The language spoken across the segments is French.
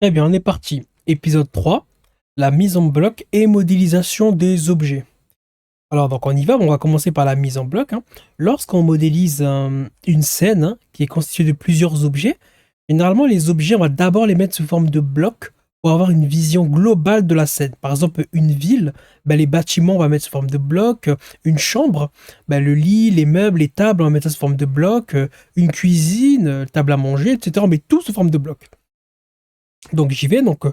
Très bien, on est parti. Épisode 3, la mise en bloc et modélisation des objets. Alors, donc on y va, on va commencer par la mise en bloc, hein. Lorsqu'on modélise une scène, hein, qui est constituée de plusieurs objets, généralement les objets, on va d'abord les mettre sous forme de blocs pour avoir une vision globale de la scène. Par exemple, une ville, ben, les bâtiments, on va mettre sous forme de blocs. Une chambre, ben, le lit, les meubles, les tables, on va mettre ça sous forme de blocs. Une cuisine, table à manger, etc. On met tout sous forme de blocs. Donc j'y vais, donc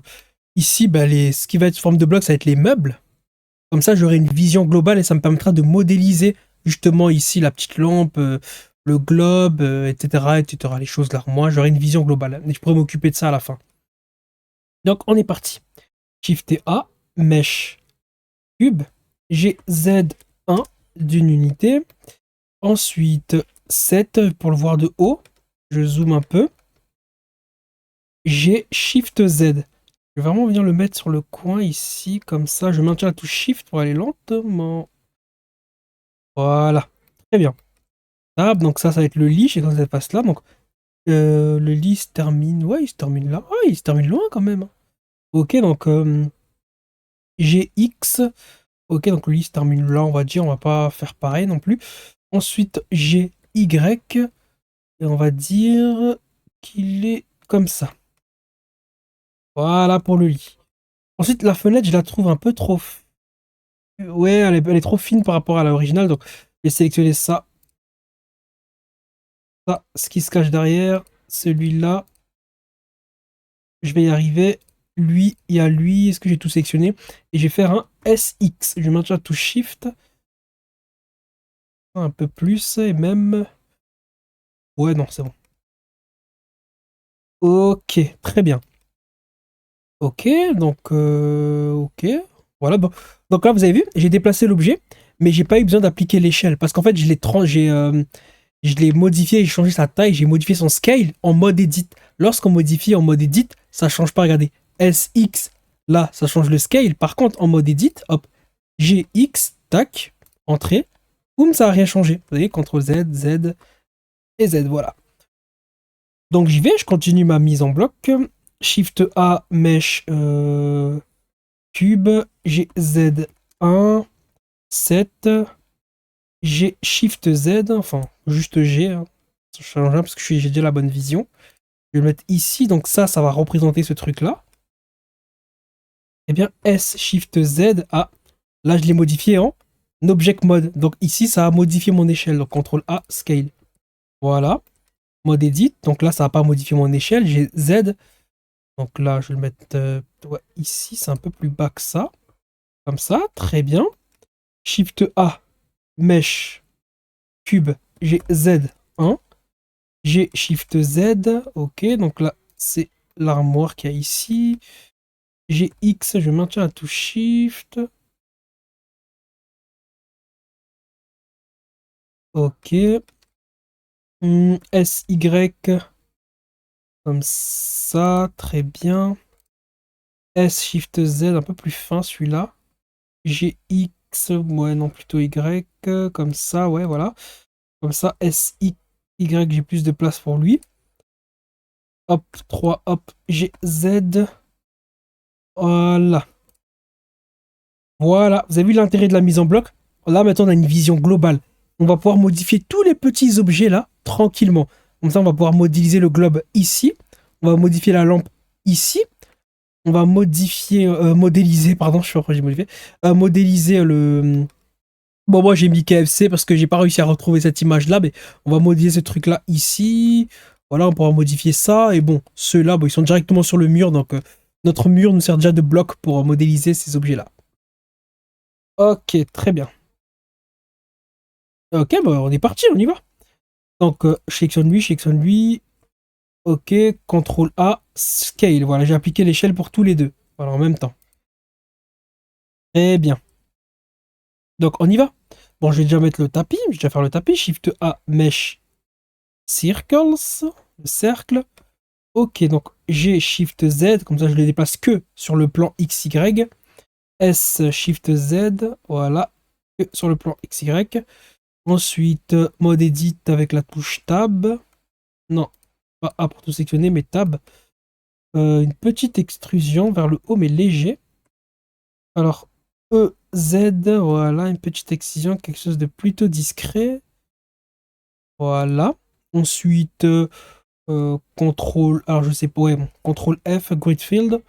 ici, bah, ce qui va être sous forme de bloc, ça va être les meubles. Comme ça, j'aurai une vision globale et ça me permettra de modéliser justement ici la petite lampe, le globe, etc., etc., les choses là. Moi, j'aurai une vision globale. Et je pourrais m'occuper de ça à la fin. Donc, on est parti. Shift et A, Mesh, Cube, G, Z1 d'une unité. Ensuite, 7 pour le voir de haut. Je zoome un peu. G, Shift Z. Je vais vraiment venir le mettre sur le coin ici, comme ça. Je maintiens la touche Shift pour aller lentement. Voilà. Très bien. Tab, donc ça va être le lit. Je sais quand ça passe là. Donc, le lit se termine. Ouais, il se termine là. Ah, il se termine loin quand même. Ok, donc GX. Ok, donc le lit se termine là, on va dire. On va pas faire pareil non plus. Ensuite, GY. Et on va dire qu'il est comme ça. Voilà pour le lit. Ensuite, la fenêtre, je la trouve un peu trop. Ouais, elle est trop fine par rapport à l'original. Donc, j'ai sélectionné ça. Ça, ce qui se cache derrière. Celui-là. Je vais y arriver. Lui, il y a lui. Est-ce que j'ai tout sélectionné? Et je vais faire un SX. Je maintiens la touche Shift. Un peu plus. Et même. Ouais, non, c'est bon. Ok, très bien. Ok, donc. Ok. Voilà. Bon. Donc là, vous avez vu, j'ai déplacé l'objet. Mais j'ai pas eu besoin d'appliquer l'échelle. Parce qu'en fait, je l'ai modifié, j'ai changé sa taille, j'ai modifié son scale en mode edit. Lorsqu'on modifie en mode edit, ça change pas. Regardez, SX, là, ça change le scale. Par contre, en mode edit, hop, GX, tac, entrée, boum, ça a rien changé. Vous voyez, CTRL Z, Z et Z, voilà. Donc j'y vais, je continue ma mise en bloc. Shift A, mesh, cube, GZ1, 7, G, Shift Z, enfin, juste G, hein. Ça change rien parce que j'ai déjà la bonne vision. Je vais le mettre ici, donc ça va représenter ce truc-là. Eh bien, S, Shift Z, là, je l'ai modifié en Object Mode. Donc ici, ça a modifié mon échelle. Donc CTRL A, Scale. Voilà. Mode Edit. Donc là, ça n'a pas modifié mon échelle. J'ai Z. Donc là, je vais le mettre ouais, ici. C'est un peu plus bas que ça. Comme ça. Très bien. Shift A, Mesh, Cube. J'ai Z1. J'ai Shift Z. Ok. Donc là, c'est l'armoire qu'il y a ici. J'ai X, je maintiens la touche Shift. Ok. SY, comme ça, très bien. S Shift Z, un peu plus fin celui-là. GX, ouais, non, plutôt Y, comme ça, ouais, voilà. Comme ça, SY, j'ai plus de place pour lui. Hop, 3, hop, GZ. Voilà. Voilà, vous avez vu l'intérêt de la mise en bloc? Là, maintenant, on a une vision globale. On va pouvoir modifier tous les petits objets là, tranquillement. Comme ça, on va pouvoir modéliser le globe ici. On va modifier la lampe ici. On va modéliser, pardon, je suis j'ai modifié. Modéliser le. Bon, moi j'ai mis KFC parce que j'ai pas réussi à retrouver cette image là, mais on va modéliser ce truc là ici. Voilà, on pourra modifier ça. Et bon, ceux-là, bon, ils sont directement sur le mur, donc notre mur nous sert déjà de bloc pour modéliser ces objets là. Ok, très bien. Ok, bah on est parti, on y va. Donc, je sélectionne lui, je sélectionne lui. Ok, CTRL A, Scale. Voilà, j'ai appliqué l'échelle pour tous les deux. Voilà, en même temps. Très bien. Donc, on y va. Bon, je vais déjà mettre le tapis. Je vais déjà faire le tapis. Shift A, Mesh, Circles. Le cercle. Ok, donc G, Shift Z. Comme ça, je ne les déplace que sur le plan XY. S, Shift Z. Voilà. Que sur le plan XY. Ensuite, mode edit avec la touche Tab. Non, pas A pour tout sélectionner, mais Tab. une petite extrusion vers le haut, mais léger. Alors, E, Z, voilà, une petite excision, quelque chose de plutôt discret. Voilà. Ensuite, contrôle, alors je sais pas, ouais, bon, contrôle F, grid field.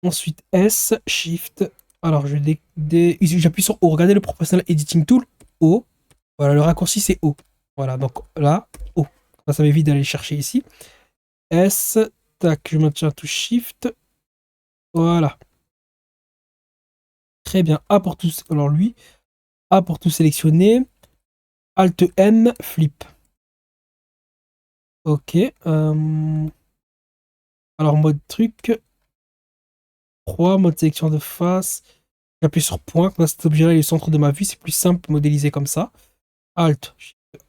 Ensuite, S, shift. Alors, j'appuie sur O. Regardez le professional editing tool, O. Voilà, le raccourci c'est O. Voilà, donc là, O. Ça m'évite d'aller chercher ici. S, tac, je maintiens touche shift. Voilà. Très bien. A pour tout, alors lui, A pour tout sélectionner. Alt M, flip. Ok. Alors, mode truc. 3, mode sélection de face. J'appuie sur point. Comme ça, cet objet-là est le centre de ma vue. C'est plus simple modéliser comme ça. Alt.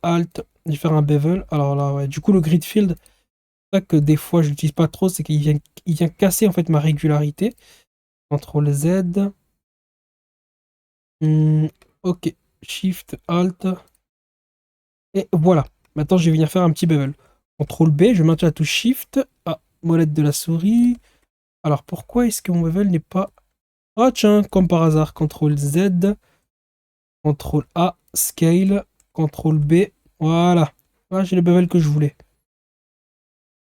Alt. Je vais faire un bevel. Alors là, ouais. Du coup, le grid field, c'est ça que des fois, je l'utilise pas trop. C'est qu'il vient casser en fait ma régularité. CTRL Z. Ok. Shift, Alt. Et voilà. Maintenant, je vais venir faire un petit bevel. CTRL B. Je maintiens la touche Shift. Ah, molette de la souris. Alors, pourquoi est-ce que mon bevel n'est pas... Ah tiens, comme par hasard, CTRL Z, CTRL A, Scale, CTRL B, voilà. Ah, j'ai le bevel que je voulais.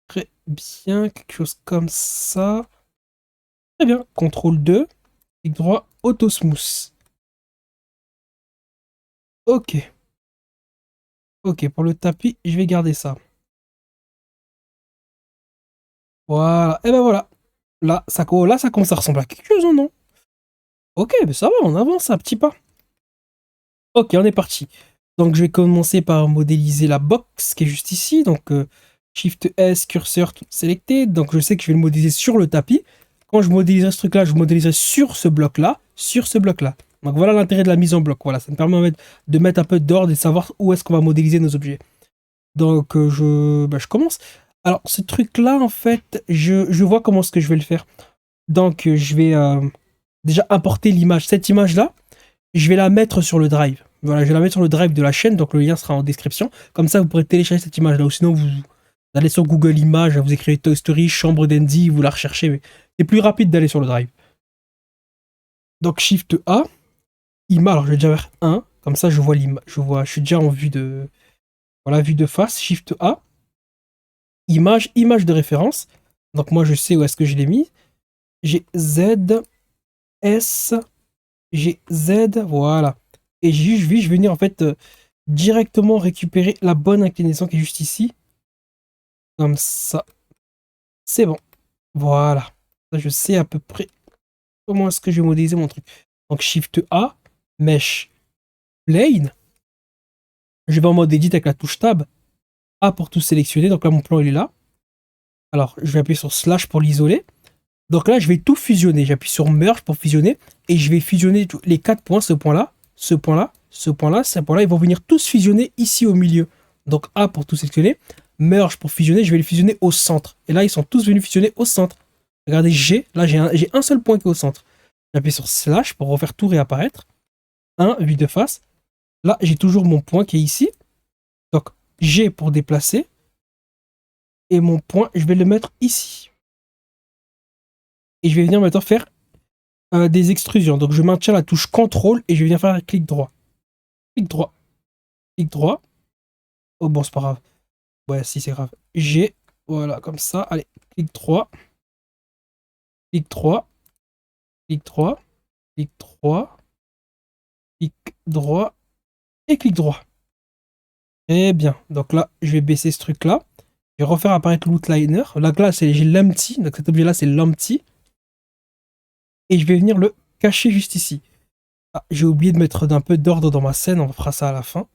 Très bien, quelque chose comme ça. Très bien, CTRL 2, clic droit, Auto Smooth. Ok. Ok, pour le tapis, je vais garder ça. Voilà, et ben voilà. Là, ça commence à ressembler à quelque chose, non? Ok, mais ça va, on avance à petits pas. Ok, on est parti. Donc, je vais commencer par modéliser la box qui est juste ici. Donc, Shift S, curseur tout sélecté. Donc, je sais que je vais le modéliser sur le tapis. Quand je modéliserai ce truc-là, je modéliserai sur ce bloc-là, sur ce bloc-là. Donc, voilà l'intérêt de la mise en bloc. Voilà, ça me permet en fait de mettre un peu d'ordre et de savoir où est-ce qu'on va modéliser nos objets. Donc, je commence. Alors, ce truc-là, en fait, je vois comment est-ce que je vais le faire. Donc, je vais déjà importer l'image. Cette image-là, je vais la mettre sur le drive. Voilà, je vais la mettre sur le drive de la chaîne, donc le lien sera en description. Comme ça, vous pourrez télécharger cette image-là. Ou sinon, vous allez sur Google Images, vous écrivez Toy Story, chambre d'Andy, vous la recherchez. Mais c'est plus rapide d'aller sur le drive. Donc, Shift A, image. Alors, je vais déjà faire 1. Comme ça, je vois l'image. Je suis déjà en vue de. Voilà, vue de face. Shift A, image, image de référence. Donc, moi, je sais où est-ce que je l'ai mis. J'ai Z, S, j'ai Z, voilà. Et je vais venir en fait directement récupérer la bonne inclinaison qui est juste ici. Comme ça. C'est bon. Voilà. Ça, je sais à peu près comment est-ce que je vais modéliser mon truc. Donc Shift A, Mesh, Plane. Je vais en mode Edit avec la touche Tab. A pour tout sélectionner. Donc là, mon plan, il est là. Alors, je vais appuyer sur Slash pour l'isoler. Donc là, je vais tout fusionner. J'appuie sur Merge pour fusionner. Et je vais fusionner les 4 points. Ce point-là, ce point-là, ce point-là, ce point-là. Ils vont venir tous fusionner ici au milieu. Donc A pour tout sélectionner. Merge pour fusionner. Je vais les fusionner au centre. Et là, ils sont tous venus fusionner au centre. Regardez G. Là, j'ai un seul point qui est au centre. J'appuie sur Slash pour refaire tout réapparaître. 1, vue de face. Là, j'ai toujours mon point qui est ici. Donc G pour déplacer. Et mon point, je vais le mettre ici. Et je vais venir maintenant faire des extrusions. Donc je maintiens la touche CTRL et je viens faire un clic droit. Clic droit. Clic droit. Oh bon, c'est pas grave. Ouais, si, c'est grave. G. Voilà, comme ça. Allez, clic droit. Clic droit. Clic droit. Clic droit. Clic droit. Et clic droit. Très bien. Donc là, je vais baisser ce truc-là. Je vais refaire apparaître l'outliner. Là, j'ai l'empty. Donc cet objet-là, c'est l'empty. Et je vais venir le cacher juste ici. Ah, j'ai oublié de mettre un peu d'ordre dans ma scène. On fera ça à la fin.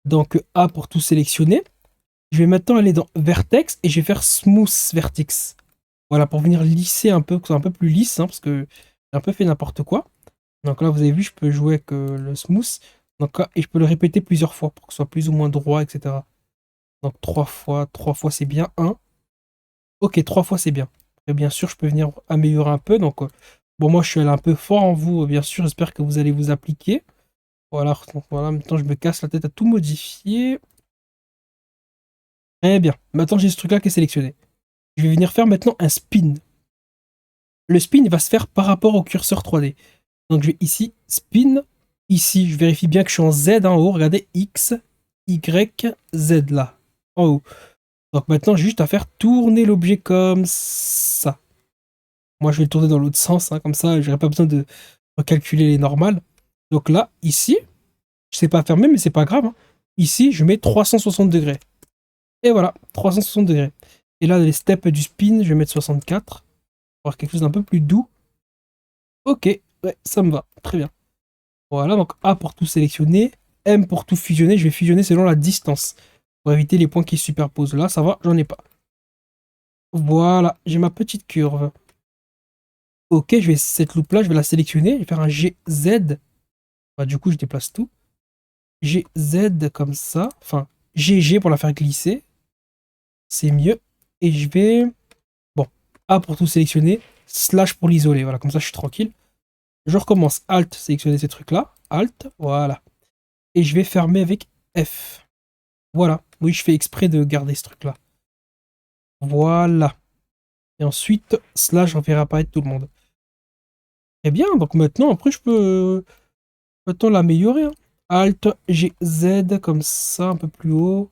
Donc A pour tout sélectionner. Je vais maintenant aller dans Vertex et je vais faire Smooth Vertex. Voilà, pour venir lisser un peu, que ce soit un peu plus lisse, hein, parce que j'ai un peu fait n'importe quoi. Donc là, vous avez vu, je peux jouer avec le Smooth. Donc là, et je peux le répéter plusieurs fois pour que ce soit plus ou moins droit, etc. Donc 3 fois c'est bien. 1. Ok, 3 fois c'est bien. Et bien sûr, je peux venir améliorer un peu. Donc, bon, moi, je suis allé un peu fort en vous, bien sûr. J'espère que vous allez vous appliquer. Voilà, donc, voilà, maintenant, je me casse la tête à tout modifier. Très bien. Maintenant, j'ai ce truc-là qui est sélectionné. je vais venir faire maintenant un spin. Le spin va se faire par rapport au curseur 3D. Donc je vais ici, spin. Ici, je vérifie bien que je suis en Z en haut. Regardez, X, Y, Z là, en haut. Donc maintenant, j'ai juste à faire tourner l'objet comme ça. Moi, je vais le tourner dans l'autre sens, hein, comme ça, j'aurai pas besoin de recalculer les normales. Donc là, ici, je sais pas fermer, mais c'est pas grave, hein. Ici, je mets 360 degrés. Et voilà, 360 degrés. Et là, les steps du spin, je vais mettre 64. Pour avoir quelque chose d'un peu plus doux. Ok, ouais, ça me va. Très bien. Voilà, donc A pour tout sélectionner. M pour tout fusionner. Je vais fusionner selon la distance. Pour éviter les points qui se superposent. Là, ça va, j'en ai pas. Voilà, j'ai ma petite curve. Ok, je vais cette loupe là, je vais la sélectionner. Je vais faire un GZ. Bah, du coup, je déplace tout. GZ comme ça. Enfin, GG pour la faire glisser. C'est mieux. Et je vais... Bon, A pour tout sélectionner. Slash pour l'isoler. Voilà, comme ça, je suis tranquille. Je recommence. Alt, sélectionner ces trucs-là. Alt, voilà. Et je vais fermer avec F. Voilà. Oui, je fais exprès de garder ce truc-là. Voilà. Et ensuite, slash, on verra apparaître tout le monde. Très bien. Donc maintenant, après, je peux... Peut-on l'améliorer, hein. Alt, G, Z, comme ça, un peu plus haut.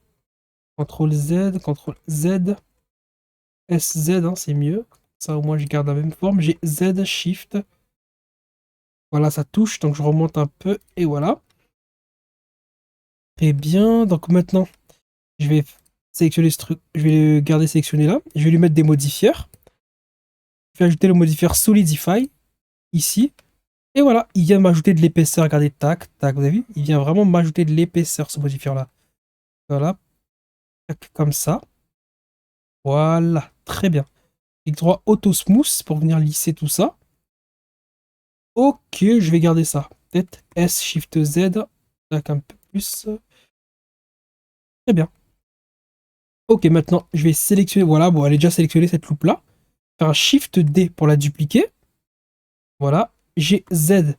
CTRL Z, CTRL Z. SZ, hein, c'est mieux. Ça, au moins, je garde la même forme. J'ai Z, Shift. Voilà, ça touche. Donc, je remonte un peu. Et voilà. Très bien. Donc, maintenant, je vais sélectionner ce truc. Je vais le garder sélectionné là. Je vais lui mettre des modifieurs. Je vais ajouter le modifieur Solidify. Ici. Et voilà, il vient m'ajouter de l'épaisseur. Regardez, tac, tac. Vous avez vu? Il vient vraiment m'ajouter de l'épaisseur, ce modifieur-là. Voilà. Tac, comme ça. Voilà. Très bien. Clic droit Auto Smooth pour venir lisser tout ça. Ok, je vais garder ça. Peut-être S, Shift Z. Tac, un peu plus. Très bien. Ok, maintenant, je vais sélectionner. Voilà, bon, elle est déjà sélectionnée cette loupe là. Faire un Shift D pour la dupliquer. Voilà. G, Z,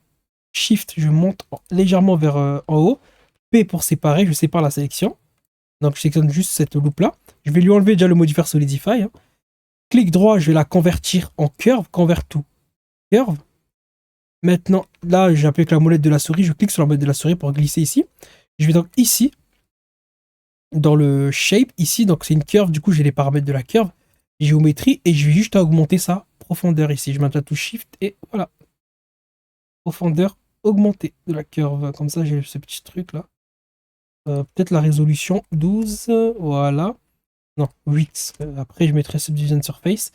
Shift, je monte légèrement vers en haut. P pour séparer, je sépare la sélection. Donc, je sélectionne juste cette loupe là. Je vais lui enlever déjà le modifier Solidify, hein. Clic droit, je vais la convertir en curve. Convert tout. Curve. Maintenant, là, j'applique la molette de la souris. Je clique sur la molette de la souris pour glisser ici. Je vais donc ici, dans le shape, ici. Donc, c'est une curve. Du coup, j'ai les paramètres de la curve. Géométrie. Et je vais juste augmenter sa profondeur ici. Je mets un touche Shift et voilà. Profondeur augmentée de la curve. Comme ça, j'ai ce petit truc là. Peut-être la résolution 12. Voilà. Non, 8. Après, je mettrai Subdivision Surface.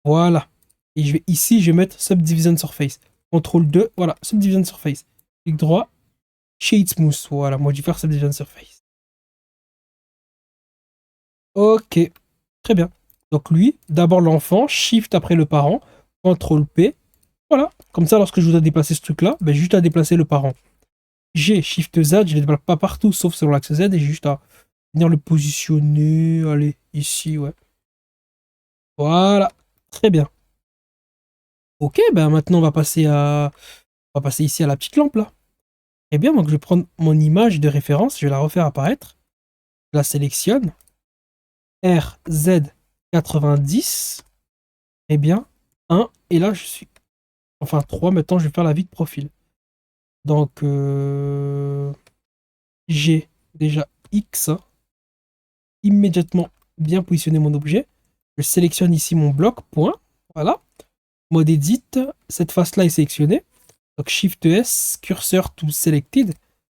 Voilà. Et je vais ici, je vais mettre Subdivision Surface. CTRL 2, voilà, Subdivision Surface. Clic droit, Shade Smooth. Voilà, modifier Subdivision Surface. Ok, très bien. Donc lui, d'abord l'enfant, Shift après le parent, CTRL P. Voilà, comme ça, lorsque je voudrais déplacer ce truc-là, ben, juste à déplacer le parent. G, Shift Z, je ne les déplace pas partout, sauf selon l'axe Z, et j'ai juste à venir le positionner. Allez, ici, ouais. Voilà, très bien. Ok, ben maintenant on va passer ici à la petite lampe là. Eh bien, donc je vais prendre mon image de référence, je vais la refaire apparaître. Je la sélectionne. RZ90. Eh bien, 1. Et là, je suis... Enfin, 3. Maintenant, je vais faire la vue de profil. Donc, j'ai déjà X. Immédiatement bien positionné mon objet. Je sélectionne ici mon bloc, point. Voilà. Mode Edit. Cette face-là est sélectionnée. Donc, Shift S, curseur to selected.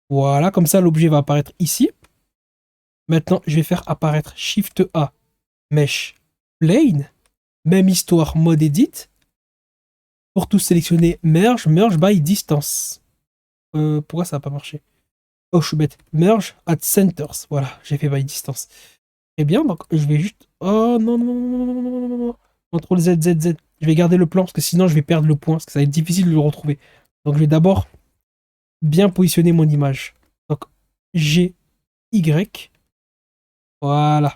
Voilà, comme ça, l'objet va apparaître ici. Maintenant, je vais faire apparaître Shift A, Mesh, Plane. Même histoire, mode Edit. Pour tout sélectionner, Merge, Merge by Distance. Pourquoi ça n'a pas marché? Oh, je suis bête. Merge at Centers. Voilà, j'ai fait by Distance. Très bien, donc je vais juste... Oh non, non, non, non, non, non, non. CTRL Z, Z, Z. Je vais garder le plan parce que sinon je vais perdre le point, parce que ça va être difficile de le retrouver. Donc je vais d'abord bien positionner mon image. Donc G, Y. Voilà.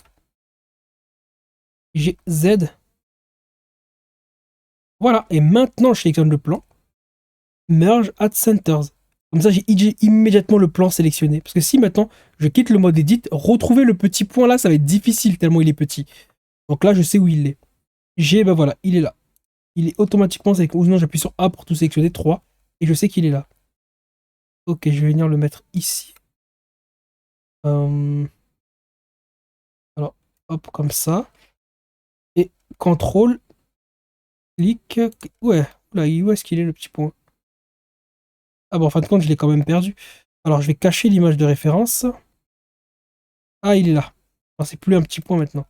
G, Z. Voilà. Et maintenant, je sélectionne le plan. Merge at Centers. Comme ça, j'ai immédiatement le plan sélectionné. Parce que si maintenant, je quitte le mode Edit, retrouver le petit point là, ça va être difficile tellement il est petit. Donc là, je sais où il est. Ben voilà, il est là. Il est automatiquement sélectionné. Ou non, j'appuie sur A pour tout sélectionner, 3. Et je sais qu'il est là. Ok, je vais venir le mettre ici. Alors, hop, comme ça. Et contrôle, clic. Ouais, là, où est-ce qu'il est le petit point? Ah bon, en fin de compte, je l'ai quand même perdu. Alors, je vais cacher l'image de référence. Ah, il est là. Alors, c'est plus un petit point maintenant.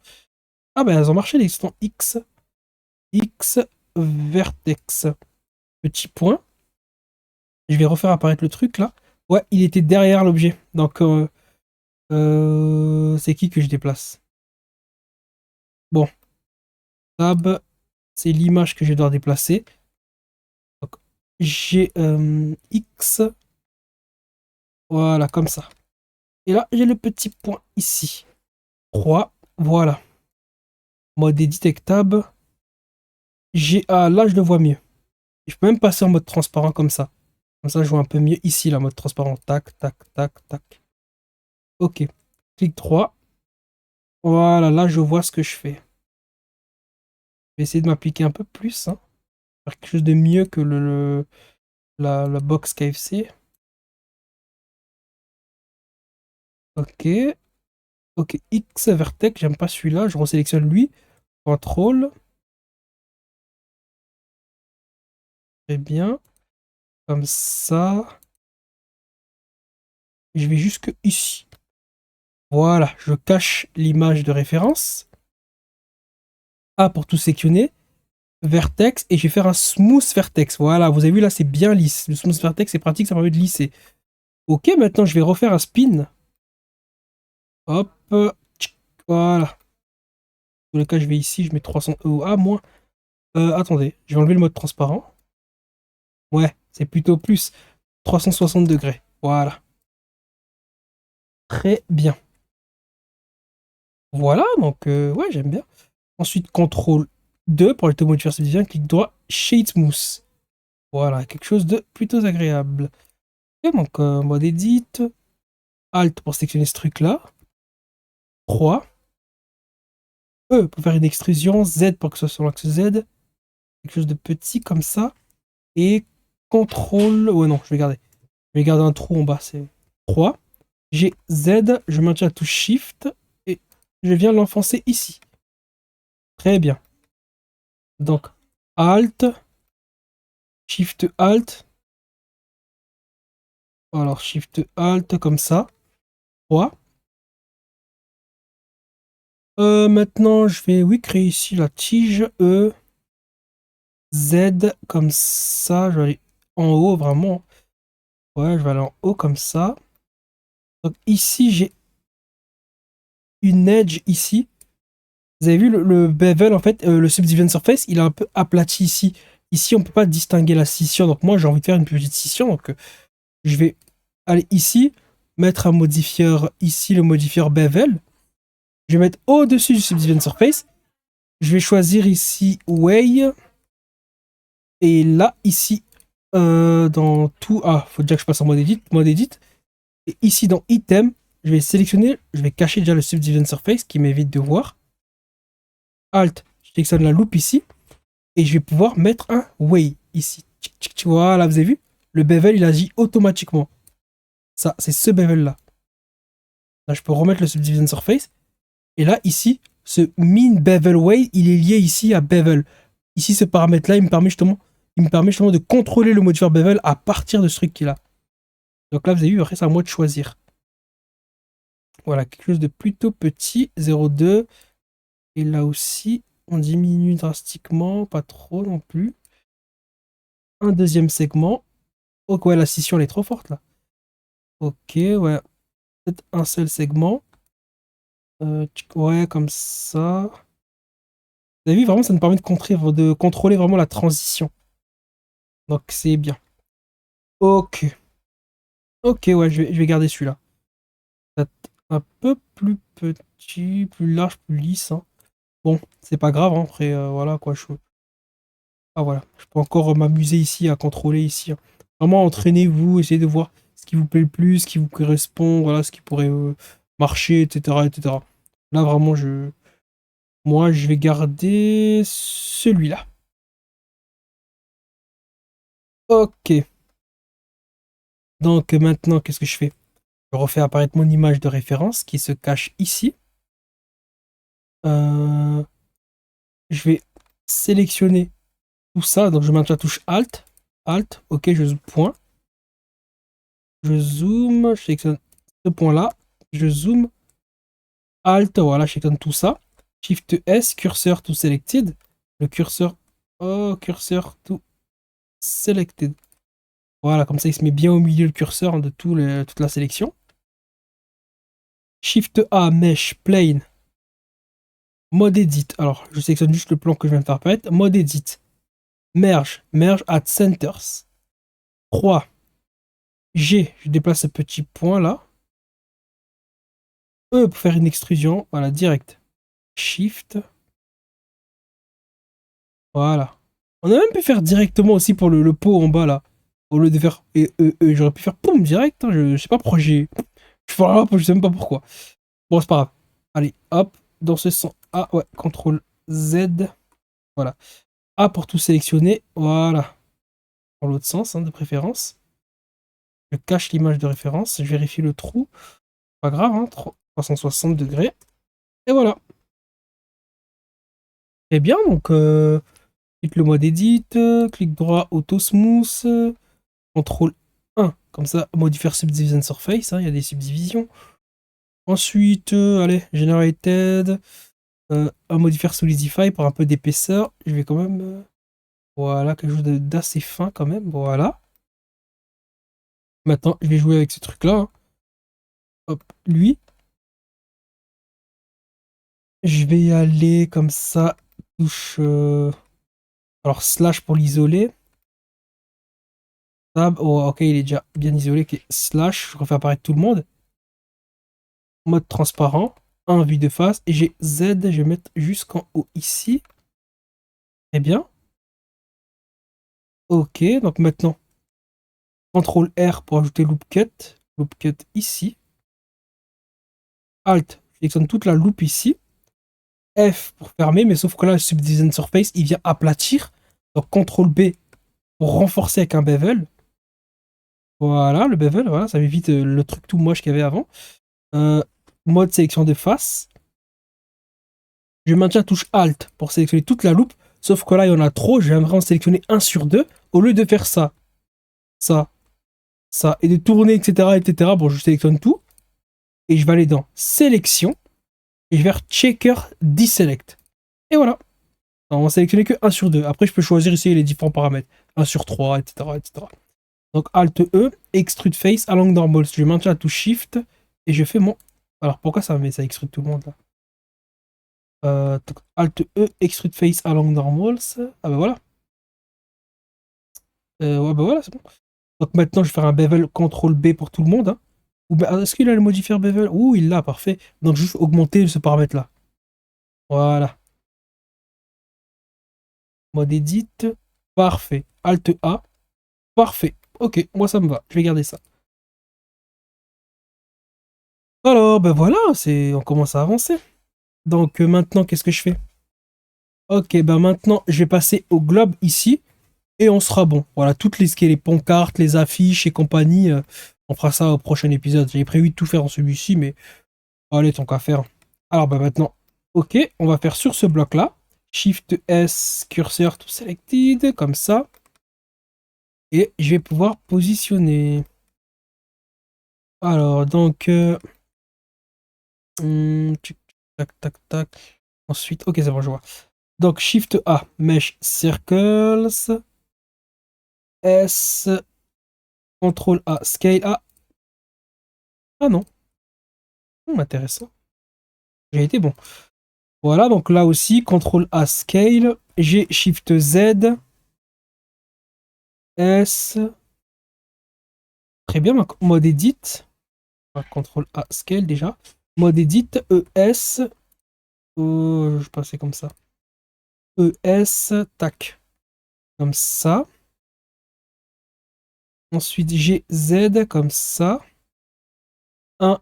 Ah, ben, elles ont marché, les extensions X. X, vertex. Petit point. Je vais refaire apparaître le truc, là. Ouais, il était derrière l'objet. Donc, c'est qui que je déplace? Bon, tab, c'est l'image que je dois déplacer. Donc, j'ai X. Voilà, comme ça. Et là, j'ai le petit point ici. 3. Voilà. Mode edit avec tab. Ah, là, je le vois mieux. Je peux même passer en mode transparent comme ça. Comme ça, je vois un peu mieux ici, la mode transparent. Tac, tac, tac, tac. Ok. Clic 3. Voilà, là, je vois ce que je fais. Je vais essayer de m'appliquer un peu plus. Hein. Faire quelque chose de mieux que la box KFC. Ok. Ok, X vertex, j'aime pas celui-là. Je resélectionne lui. Contrôle. Très bien. Comme ça. Je vais jusque ici. Voilà, je cache l'image de référence. A pour tout sélectionner. Vertex. Et je vais faire un smooth vertex. Voilà, vous avez vu là, c'est bien lisse. Le smooth vertex, c'est pratique, ça permet de lisser. Ok, maintenant je vais refaire un spin. Hop. Voilà. Dans le cas, je vais ici, je mets 300 EO. Ah, moins. Attendez, je vais enlever le mode transparent. Ouais, c'est plutôt plus. 360 degrés. Voilà. Très bien. Voilà, donc ouais, j'aime bien. Ensuite, CTRL 2 pour le modifier subdivision, clic droit, Shade Smooth. Voilà, quelque chose de plutôt agréable. Et donc, mode edit, Alt pour sélectionner ce truc-là, 3, E pour faire une extrusion, Z pour que ce soit sur l'axe Z, quelque chose de petit comme ça, et CTRL, ouais non, je vais garder. Je vais garder un trou en bas, c'est 3. J'ai Z, je maintiens la touche Shift, et je viens l'enfoncer ici. Très bien. Donc, Alt, Shift Alt. Alors, Shift Alt comme ça. 3. Maintenant, je vais, oui, créer ici la tige E, Z comme ça. Je vais aller en haut, vraiment. Ouais, je vais aller en haut comme ça. Donc, ici, j'ai une edge ici. Vous avez vu le bevel, en fait, le subdivision surface, il est un peu aplati ici. Ici, on ne peut pas distinguer la scission. Donc, moi, j'ai envie de faire une petite scission. Donc, je vais aller ici, mettre un modifier ici, le modifier bevel. Je vais mettre au-dessus du subdivision surface. Je vais choisir ici way. Et là, ici, dans tout. Ah, faut déjà que je passe en mode edit. Mode edit. Et ici, dans item, je vais sélectionner. Je vais cacher déjà le subdivision surface qui m'évite de voir. Alt, je sélectionne la loupe ici. Et je vais pouvoir mettre un way ici. Voilà, vous avez vu? Le bevel, il agit automatiquement. Ça, c'est ce bevel là. Là, je peux remettre le subdivision surface. Et là, ici, ce min bevel way, il est lié ici à bevel. Ici, ce paramètre-là, il me permet justement de contrôler le modifier bevel à partir de ce truc qu'il a. Donc là, vous avez vu, après, c'est à moi de choisir. Voilà, quelque chose de plutôt petit, 0,2. Et là aussi, on diminue drastiquement, pas trop non plus. Un deuxième segment. Ok, ouais, la scission, elle est trop forte là. Ok, ouais. Peut-être un seul segment. Ouais, comme ça. Vous avez vu, vraiment, ça me permet de contrôler vraiment la transition. Donc c'est bien. Ok. Ok, ouais, je vais garder celui-là. Peut-être un peu plus petit, plus large, plus lisse. Hein. Bon, c'est pas grave, hein, après, voilà quoi. Ah voilà, je peux encore m'amuser ici à contrôler ici. Hein. Vraiment, entraînez-vous, essayez de voir ce qui vous plaît le plus, ce qui vous correspond, voilà, ce qui pourrait marcher, etc., etc. Là, vraiment, Moi, je vais garder celui-là. Ok. Donc maintenant, qu'est-ce que je fais? Je refais apparaître mon image de référence qui se cache ici. Euh, je vais sélectionner tout ça. Donc je maintiens la touche Alt. Alt. Ok, je point. Je zoome. Je sélectionne ce point-là. Je zoome. Alt. Voilà, je sélectionne tout ça. Shift S. Cursor to selected. Le curseur. Oh, cursor to selected. Voilà, comme ça, il se met bien au milieu le curseur de toute la sélection. Shift A, Mesh, Plane, Mode Edit. Alors, je sélectionne juste le plan que je viens de faire apparaître. Mode Edit. Merge. Merge at Centers. 3. G. Je déplace ce petit point là. E pour faire une extrusion. Voilà, direct. Shift. Voilà. On a même pu faire directement aussi pour le pot en bas là. Au lieu de faire j'aurais pu faire poum direct. Hein, je sais pas pourquoi j'ai. Je sais même pas pourquoi. Bon, c'est pas grave. Allez, hop. Dans ce sens. Ah ouais, CTRL Z. Voilà. A pour tout sélectionner. Voilà. Dans l'autre sens, hein, de préférence. Je cache l'image de référence. Je vérifie le trou. Pas grave, hein. 360 degrés. Et voilà. Et bien, donc, clique le mode edit. Clic droit, auto smooth. CTRL 1. Comme ça, modifier subdivision surface. Hein, il y a des subdivisions. Ensuite, allez, generated. Un modifier solidify pour un peu d'épaisseur. Je vais quand même. Voilà, quelque chose d'assez fin quand même. Voilà. Maintenant, je vais jouer avec ce truc-là. Hein. Hop, lui. Je vais y aller comme ça. Touche. Alors, slash pour l'isoler. Tab. Oh, ok, il est déjà bien isolé. Okay. Slash, je refais apparaître tout le monde. Mode transparent. 1 vue de face. Et j'ai Z, je vais mettre jusqu'en haut ici. Très bien. Ok, donc maintenant, CTRL R pour ajouter loop cut. Loop cut ici. Alt, je sélectionne toute la loupe ici. F pour fermer, mais sauf que là, le Subdivision Surface, il vient aplatir. Donc CTRL B pour renforcer avec un bevel. Voilà, le bevel, voilà, ça m'évite le truc tout moche qu'il y avait avant. Euh, Mode sélection de face. Je maintiens la touche Alt pour sélectionner toute la loupe. Sauf que là, il y en a trop. J'aimerais en sélectionner un sur deux. Au lieu de faire ça, ça, ça, et de tourner, etc., etc. Bon, je sélectionne tout. Et je vais aller dans Sélection. Et je vais faire Checker Deselect. Et voilà. Alors, on va sélectionner que un sur deux. Après, je peux choisir ici les différents paramètres. Un sur 3, etc., etc. Donc, Alt E, Extrude Face, Along Normals. Je maintiens la touche Shift. Et je fais mon... Alors, pourquoi ça extrude tout le monde, là? Alt E, Extrude Face Along Normals. Ah bah voilà. Ouais, bah voilà, c'est bon. Donc maintenant, je vais faire un bevel CTRL B pour tout le monde. Hein. Ou est-ce qu'il a le modifier bevel? Ouh, il l'a, parfait. Donc juste augmenter ce paramètre-là. Voilà. Mode edit. Parfait. Alt A. Parfait. Ok, moi ça me va. Je vais garder ça. Alors, ben voilà, on commence à avancer. Donc maintenant, qu'est-ce que je fais? Ok, ben maintenant, je vais passer au globe ici. Et on sera bon. Voilà, toutes les pancartes, les affiches et compagnie, on fera ça au prochain épisode. J'avais prévu de tout faire dans celui-ci, mais allez, tant qu'à faire. Alors bah maintenant, ok, on va faire sur ce bloc-là. Shift S, curseur to selected, comme ça. Et je vais pouvoir positionner. Alors, donc... tac, tac, tac. Ensuite, ok, c'est bon, je vois. Donc, Shift A, Mesh Circles. S, Ctrl A, Scale A. Ah non. Intéressant. J'ai été bon. Voilà, donc là aussi, CTRL A Scale, G Shift Z, S. Très bien, donc mode Edit. CTRL A Scale déjà. Mode Edit, ES. Oh, je passais comme ça. ES, tac. Comme ça. Ensuite, G Z comme ça. 1,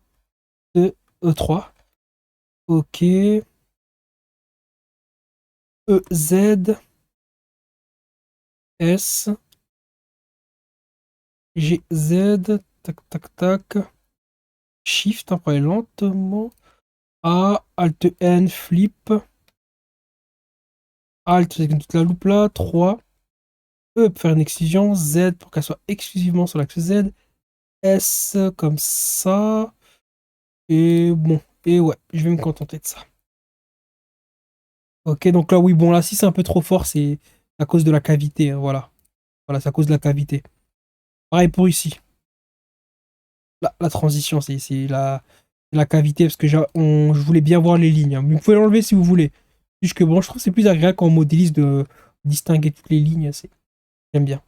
2, E3. Ok. E, Z, S, G, Z, tac, tac, tac. Shift, après lentement. A, Alt N, flip. Alt, c'est toute la loupe là. 3. E pour faire une excision. Z pour qu'elle soit exclusivement sur l'axe Z. S comme ça. Et bon. Et ouais, je vais me contenter de ça. Ok, donc là, oui, bon, là, si c'est un peu trop fort, c'est à cause de la cavité, hein, voilà. Voilà, c'est à cause de la cavité. Pareil pour ici. La transition, c'est la cavité, parce que je voulais bien voir les lignes, hein. Mais vous pouvez l'enlever si vous voulez. Juste que bon, je trouve que c'est plus agréable quand on modélise de distinguer toutes les lignes. J'aime bien.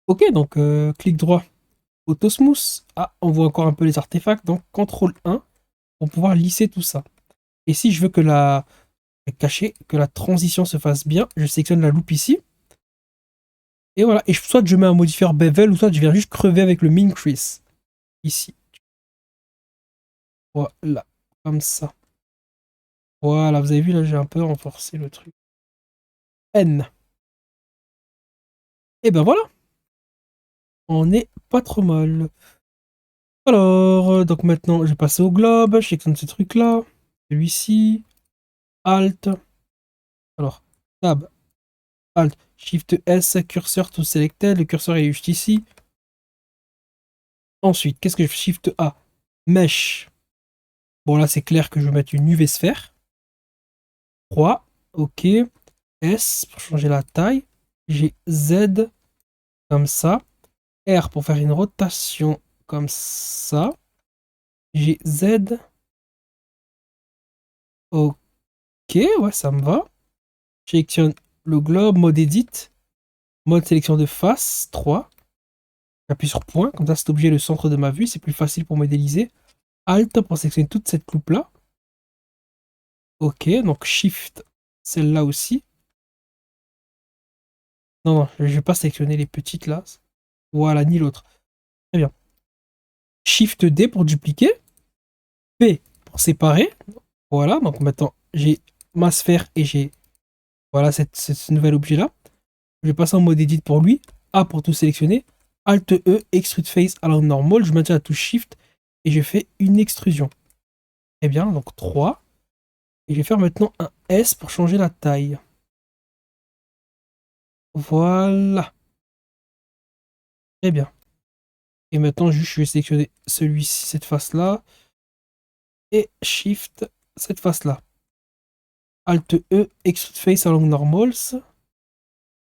Ok, donc clic droit, Autosmooth. Ah, on voit encore un peu les artefacts. Donc CTRL 1 pour pouvoir lisser tout ça. Et si je veux cacher, que la transition se fasse bien, je sélectionne la loupe ici. Et voilà. Et soit je mets un modifieur bevel, ou soit je viens juste crever avec le min crease. Ici. Voilà. Comme ça. Voilà, vous avez vu, là, j'ai un peu renforcé le truc. N. Et ben voilà. On est pas trop mal. Alors, donc maintenant, je vais passer au globe. Je sélectionne ce truc-là. Celui-ci. Alt. Alors, Tab. Alt. Shift S. Curseur to selected. Le curseur est juste ici. Ensuite, qu'est-ce que je fais? Shift A. Mesh. Bon, là, c'est clair que je vais mettre une UV sphère. 3. OK. S pour changer la taille. J'ai Z comme ça. R pour faire une rotation comme ça. J'ai Z. OK, ouais, ça me va. Je sélectionne le globe, mode edit. Mode sélection de face, 3. J'appuie sur point, comme ça cet objet est le centre de ma vue, c'est plus facile pour modéliser. Alt pour sélectionner toute cette loupe là. OK, donc Shift, celle-là aussi. Non, non, je ne vais pas sélectionner les petites là. Voilà, ni l'autre. Très bien. Shift D pour dupliquer. P pour séparer. Voilà, donc maintenant j'ai ma sphère et j'ai voilà ce nouvel objet là. Je vais passer en mode edit pour lui. A pour tout sélectionner. Alt E, extrude face à la normal. Je maintiens la touche Shift et je fais une extrusion. Très bien, donc 3. Et je vais faire maintenant un S pour changer la taille. Voilà. Très bien. Et maintenant, juste, je vais sélectionner celui-ci, cette face-là. Et Shift, cette face-là. Alt E, extrude face along normals.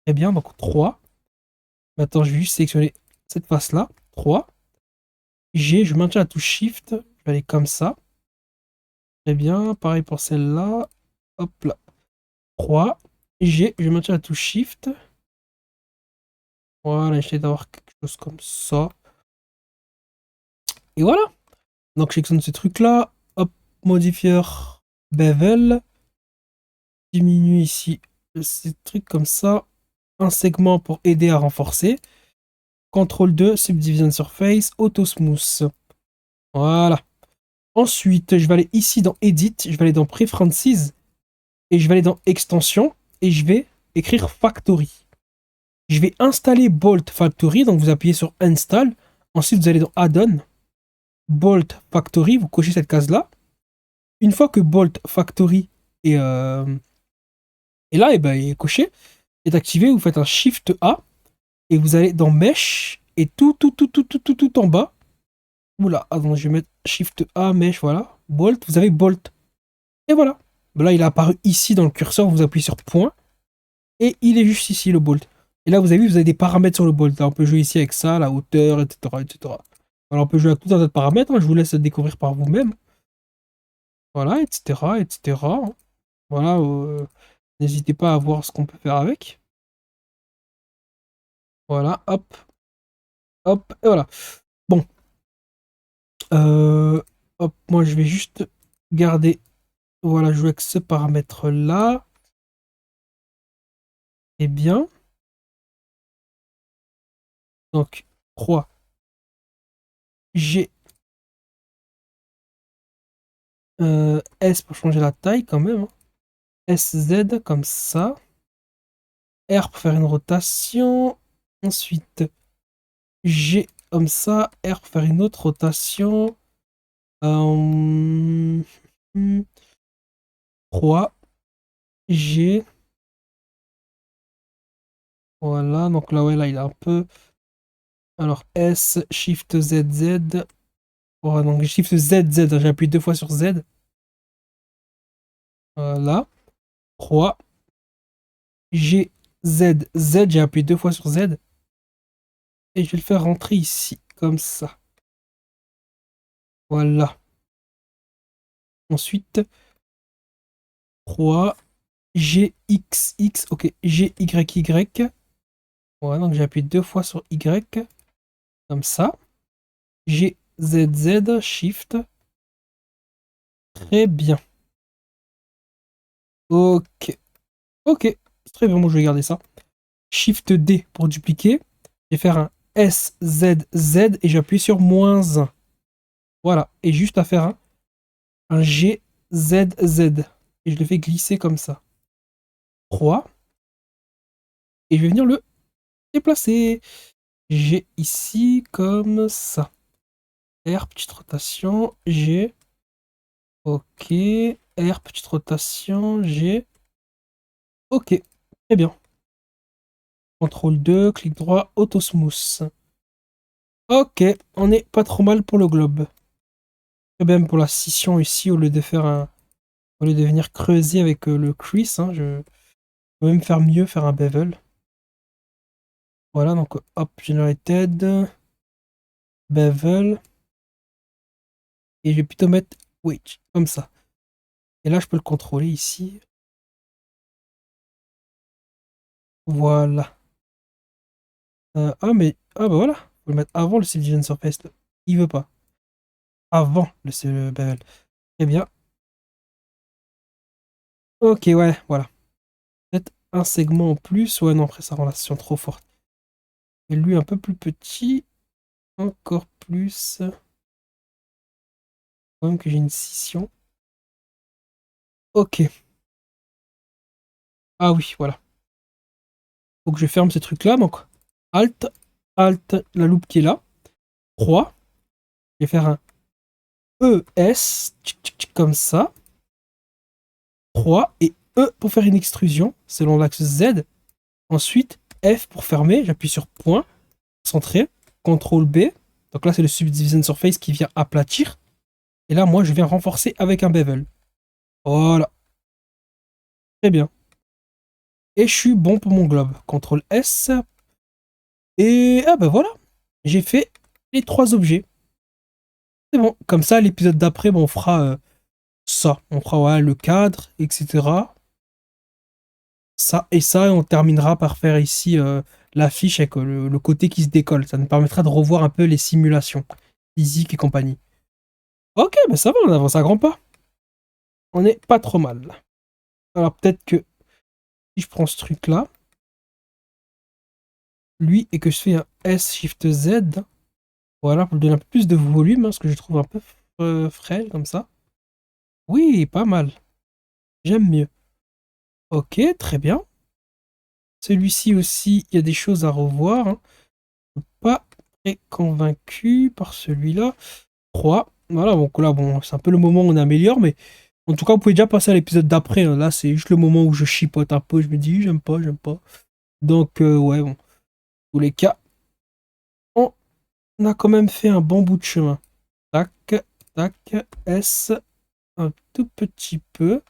Très bien, donc 3. Maintenant, je vais juste sélectionner cette face-là. 3. G, je maintiens la touche Shift. Je vais aller comme ça. Très bien, pareil pour celle-là. Hop là. 3. G, je maintiens la touche Shift. Voilà, j'essaie d'avoir quelque chose comme ça. Et voilà. Donc, je sélectionne ce truc-là. Hop, modifieur bevel. Diminue ici ces trucs comme ça. Un segment pour aider à renforcer. CTRL 2, Subdivision Surface, Auto Smooth. Voilà. Ensuite, je vais aller ici dans Edit, je vais aller dans Preferences et je vais aller dans Extension et je vais écrire Factory. Je vais installer Bolt Factory, donc vous appuyez sur Install. Ensuite, vous allez dans Add-on, Bolt Factory, vous cochez cette case-là. Une fois que Bolt Factory est là, et ben, il est coché, est activé, vous faites un Shift A et vous allez dans Mesh et tout en bas. Oula, attends, je vais mettre Shift A, Mesh, voilà. Bolt, vous avez Bolt. Et voilà. Là, il est apparu ici dans le curseur, vous appuyez sur point et il est juste ici le Bolt. Et là, vous avez vu, vous avez des paramètres sur le Bolt. Là, on peut jouer ici avec ça, la hauteur, etc. etc. Alors, on peut jouer avec tout un tas de paramètres, hein. Je vous laisse découvrir par vous-même. Voilà, etc. etc. Voilà, n'hésitez pas à voir ce qu'on peut faire avec. Voilà, hop, hop, et voilà. Bon, euh, hop, moi je vais juste garder, voilà, jouer avec ce paramètre-là. Et bien, donc 3, G, S pour changer la taille quand même, hein. SZ comme ça. R pour faire une rotation. Ensuite, G comme ça. R pour faire une autre rotation. 3. G. Voilà, donc là, ouais, là, il a un peu... Alors, S, Shift Z, Z. Voilà, donc Shift Z, Z, j'appuie 2 fois sur Z. Voilà. 3. G, Z, Z, j'ai appuyé 2 fois sur Z. Et je vais le faire rentrer ici, comme ça. Voilà. Ensuite, 3. G, X, X. Ok, G, Y, Y. Voilà, donc j'ai appuyé 2 fois sur Y. Comme ça. G, Z, Z, Shift. Très bien. Ok. Ok. Très bien, bon, je vais garder ça. Shift D pour dupliquer. Je vais faire un S, Z, Z et j'appuie sur -1. Voilà. Et juste à faire un G, Z, Z. Et je le fais glisser comme ça. 3. Et je vais venir le déplacer. G ici comme ça. R, petite rotation. G. Ok. R, petite rotation. G. Ok. Très bien. CTRL 2, clic droit, auto smooth. Ok, on est pas trop mal pour le globe. Et même pour la scission ici, au lieu de faire au lieu de venir creuser avec le crease, hein, je peux même faire mieux, faire un bevel. Voilà, donc hop, generated, bevel, et je vais plutôt mettre wedge, comme ça. Et là, je peux le contrôler ici. Voilà. Ah bah voilà, faut le mettre avant le Subdivision Surface. Il veut pas. Avant le bevel. Très bien. Ok, ouais, voilà. Peut-être un segment en plus. Ouais, non, après ça rend la scission trop forte. Et lui un peu plus petit. Encore plus. Quand même que j'ai une scission. Ok. Ah oui, voilà. Faut que je ferme ce truc là. Donc, Alt, Alt, la loupe qui est là. 3. Je vais faire un ES, comme ça. 3 et E pour faire une extrusion selon l'axe Z. Ensuite, F pour fermer. J'appuie sur point, centré. CTRL B. Donc là, c'est le Subdivision Surface qui vient aplatir. Et là, moi, je viens renforcer avec un bevel. Voilà. Très bien. Et je suis bon pour mon globe. CTRL S. Et ah ben voilà. J'ai fait les 3 objets. C'est bon. Comme ça, l'épisode d'après, on fera ça. On fera ouais, le cadre, etc. Ça et ça, et on terminera par faire ici l'affiche avec le côté qui se décolle. Ça nous permettra de revoir un peu les simulations physiques et compagnie. Ok, ben ça va, on avance à grands pas. On est pas trop mal. Alors peut-être que si je prends ce truc-là, lui, et que je fais un S Shift Z, voilà, pour lui donner un peu plus de volume, hein, ce que je trouve un peu frêle comme ça. Oui, pas mal. J'aime mieux. Ok, très bien. Celui-ci aussi, il y a des choses à revoir, hein. Pas très convaincu par celui-là. 3. Voilà, donc là, bon, c'est un peu le moment où on améliore, mais en tout cas, vous pouvez déjà passer à l'épisode d'après, hein. Là, c'est juste le moment où je chipote un peu, je me dis, j'aime pas, j'aime pas. Donc, ouais, bon, dans tous les cas, on a quand même fait un bon bout de chemin. Tac, tac, S, un tout petit peu.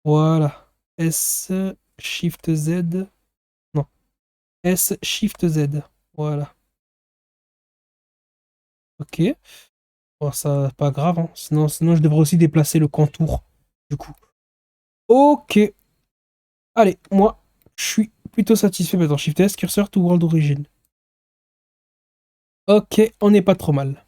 Voilà. S, Shift Z. Non. S, Shift Z. Voilà. Ok. Bon, ça, pas grave, hein. Sinon, je devrais aussi déplacer le contour. Du coup. Ok. Allez, moi, je suis plutôt satisfait maintenant. Shift S, curseur to world origin. Ok, on n'est pas trop mal.